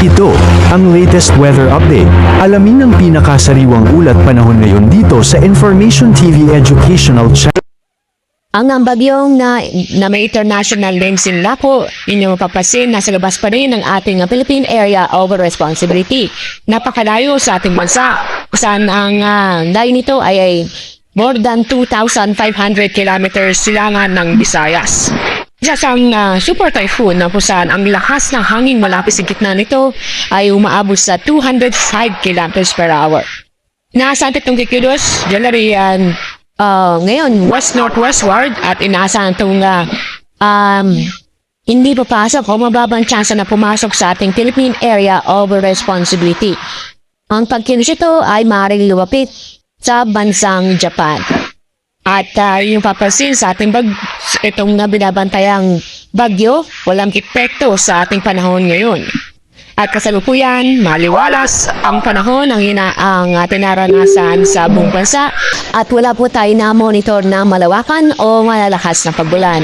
Ito, ang latest weather update. Alamin ang pinakasariwang ulat panahon ngayon dito sa Information TV Educational Channel. Ang bagyong na may international name sinla po, inyong mapapasin, nasa labas pa rin ng ating Philippine Area of Responsibility. Napakalayo sa ating bansa, saan ang layo nito ay more than 2,500 kilometers silangan ng Visayas. Isa siyang super typhoon na kung saan ang lakas ng hangin malapit sa gitna nito ay umaabot sa 205 kilometers per hour. Inaasahan itong kikilos, Jalarian, ngayon west-northwestward at inaasahan itong hindi papasok o mababang tsansa na pumasok sa ating Philippine Area of Responsibility. Ang pagkilos ito ay maaaring lumapit sa bansang Japan. At yung papansin sa ating itong binabantayang bagyo, walang epekto sa ating panahon ngayon. At kasalukuyan, maliwalas ang panahon ang tinaranasan sa buong bansa at wala po tayo na monitor na malawakan o malalakas na pagbulan.